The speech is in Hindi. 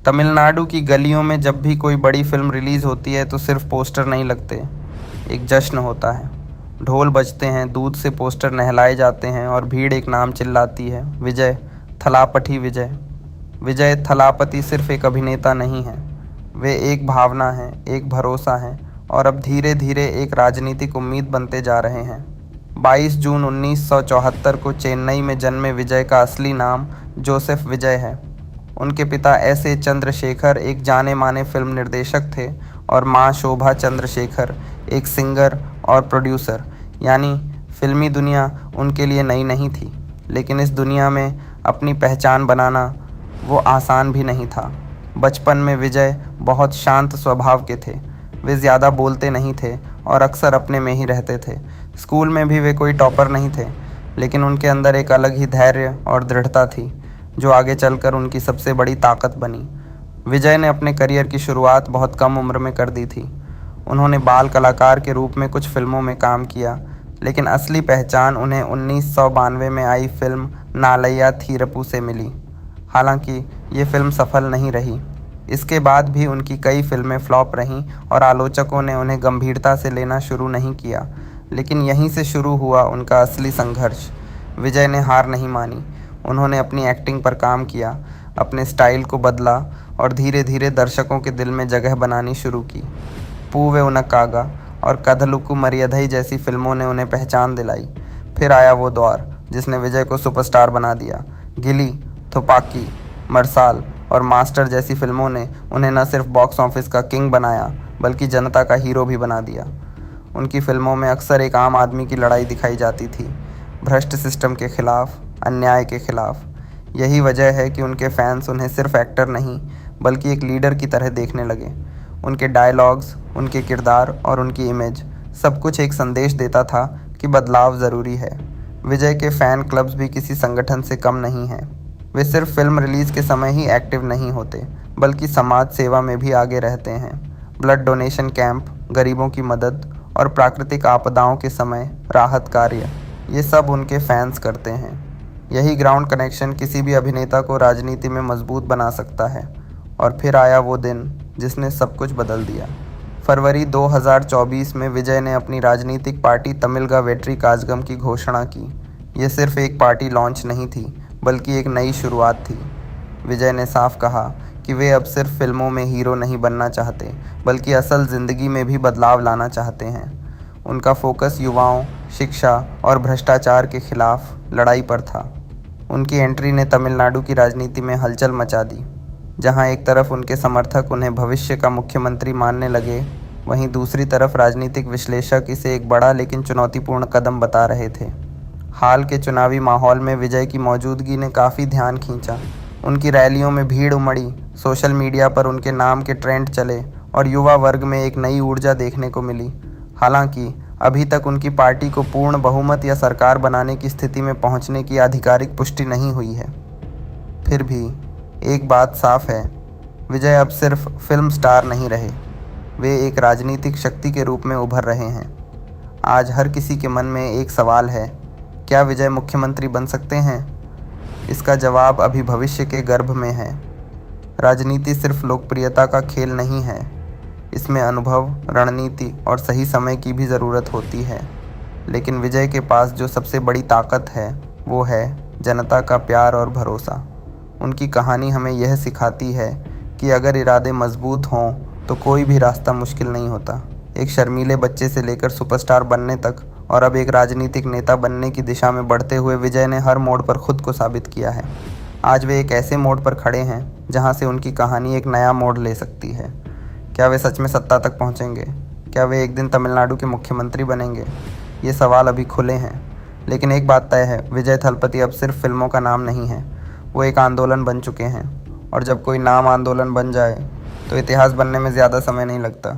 तमिलनाडु की गलियों में जब भी कोई बड़ी फिल्म रिलीज़ होती है तो सिर्फ पोस्टर नहीं लगते, एक जश्न होता है। ढोल बजते हैं, दूध से पोस्टर नहलाए जाते हैं और भीड़ एक नाम चिल्लाती है, विजय थलापथी विजय। विजय थलापति सिर्फ एक अभिनेता नहीं है, वे एक भावना है, एक भरोसा है और अब धीरे धीरे एक राजनीतिक उम्मीद बनते जा रहे हैं। 22 जून 1974 को चेन्नई में जन्मे विजय का असली नाम जोसेफ विजय है। उनके पिता एस.ए. चंद्रशेखर एक जाने माने फिल्म निर्देशक थे और मां शोभा चंद्रशेखर एक सिंगर और प्रोड्यूसर। यानी फिल्मी दुनिया उनके लिए नई नहीं थी, लेकिन इस दुनिया में अपनी पहचान बनाना वो आसान भी नहीं था। बचपन में विजय बहुत शांत स्वभाव के थे। वे ज़्यादा बोलते नहीं थे और अक्सर अपने में ही रहते थे। स्कूल में भी वे कोई टॉपर नहीं थे, लेकिन उनके अंदर एक अलग ही धैर्य और दृढ़ता थी जो आगे चलकर उनकी सबसे बड़ी ताकत बनी। विजय ने अपने करियर की शुरुआत बहुत कम उम्र में कर दी थी। उन्होंने बाल कलाकार के रूप में कुछ फिल्मों में काम किया, लेकिन असली पहचान उन्हें 1992 में आई फिल्म नालैया थीरप्पू से मिली। हालांकि ये फिल्म सफल नहीं रही। इसके बाद भी उनकी कई फिल्में फ्लॉप रहीं और आलोचकों ने उन्हें गंभीरता से लेना शुरू नहीं किया। लेकिन यहीं से शुरू हुआ उनका असली संघर्ष। विजय ने हार नहीं मानी। उन्होंने अपनी एक्टिंग पर काम किया, अपने स्टाइल को बदला और धीरे धीरे दर्शकों के दिल में जगह बनानी शुरू की। पूवे उनक्कागा और कथलुक्कू मरियधई जैसी फिल्मों ने उन्हें पहचान दिलाई। फिर आया वो दौर जिसने विजय को सुपरस्टार बना दिया। गिली, थुपाकी, मरसाल और मास्टर जैसी फिल्मों ने उन्हें न सिर्फ बॉक्स ऑफिस का किंग बनाया, बल्कि जनता का हीरो भी बना दिया। उनकी फिल्मों में अक्सर एक आम आदमी की लड़ाई दिखाई जाती थी, भ्रष्ट सिस्टम के खिलाफ, अन्याय के खिलाफ। यही वजह है कि उनके फैंस उन्हें सिर्फ एक्टर नहीं, बल्कि एक लीडर की तरह देखने लगे। उनके डायलॉग्स, उनके किरदार और उनकी इमेज, सब कुछ एक संदेश देता था कि बदलाव ज़रूरी है। विजय के फ़ैन क्लब्स भी किसी संगठन से कम नहीं हैं। वे सिर्फ फिल्म रिलीज़ के समय ही एक्टिव नहीं होते, बल्कि समाज सेवा में भी आगे रहते हैं। ब्लड डोनेशन कैंप, गरीबों की मदद और प्राकृतिक आपदाओं के समय राहत कार्य, ये सब उनके फैंस करते हैं। यही ग्राउंड कनेक्शन किसी भी अभिनेता को राजनीति में मजबूत बना सकता है। और फिर आया वो दिन जिसने सब कुछ बदल दिया। फरवरी 2024 में विजय ने अपनी राजनीतिक पार्टी तमिलगा वेट्री काज़गम की घोषणा की। ये सिर्फ एक पार्टी लॉन्च नहीं थी, बल्कि एक नई शुरुआत थी। विजय ने साफ कहा कि वे अब सिर्फ फिल्मों में हीरो नहीं बनना चाहते, बल्कि असल ज़िंदगी में भी बदलाव लाना चाहते हैं। उनका फोकस युवाओं, शिक्षा और भ्रष्टाचार के खिलाफ लड़ाई पर था। उनकी एंट्री ने तमिलनाडु की राजनीति में हलचल मचा दी। जहां एक तरफ उनके समर्थक उन्हें भविष्य का मुख्यमंत्री मानने लगे, वहीं दूसरी तरफ राजनीतिक विश्लेषक इसे एक बड़ा लेकिन चुनौतीपूर्ण कदम बता रहे थे। हाल के चुनावी माहौल में विजय की मौजूदगी ने काफ़ी ध्यान खींचा। उनकी रैलियों में भीड़ उमड़ी, सोशल मीडिया पर उनके नाम के ट्रेंड चले और युवा वर्ग में एक नई ऊर्जा देखने को मिली। हालांकि अभी तक उनकी पार्टी को पूर्ण बहुमत या सरकार बनाने की स्थिति में पहुंचने की आधिकारिक पुष्टि नहीं हुई है। फिर भी एक बात साफ है, विजय अब सिर्फ फिल्म स्टार नहीं रहे, वे एक राजनीतिक शक्ति के रूप में उभर रहे हैं। आज हर किसी के मन में एक सवाल है, क्या विजय मुख्यमंत्री बन सकते हैं? इसका जवाब अभी भविष्य के गर्भ में है। राजनीति सिर्फ लोकप्रियता का खेल नहीं है, इसमें अनुभव, रणनीति और सही समय की भी ज़रूरत होती है। लेकिन विजय के पास जो सबसे बड़ी ताकत है, वो है जनता का प्यार और भरोसा। उनकी कहानी हमें यह सिखाती है कि अगर इरादे मजबूत हों तो कोई भी रास्ता मुश्किल नहीं होता। एक शर्मीले बच्चे से लेकर सुपरस्टार बनने तक और अब एक राजनीतिक नेता बनने की दिशा में बढ़ते हुए विजय ने हर मोड़ पर खुद को साबित किया है। आज वे एक ऐसे मोड़ पर खड़े हैं जहां से उनकी कहानी एक नया मोड़ ले सकती है। क्या वे सच में सत्ता तक पहुंचेंगे? क्या वे एक दिन तमिलनाडु के मुख्यमंत्री बनेंगे? ये सवाल अभी खुले हैं, लेकिन एक बात तय है, विजय थलपति अब सिर्फ फिल्मों का नाम नहीं है, वो एक आंदोलन बन चुके हैं। और जब कोई नाम आंदोलन बन जाए तो इतिहास बनने में ज़्यादा समय नहीं लगता।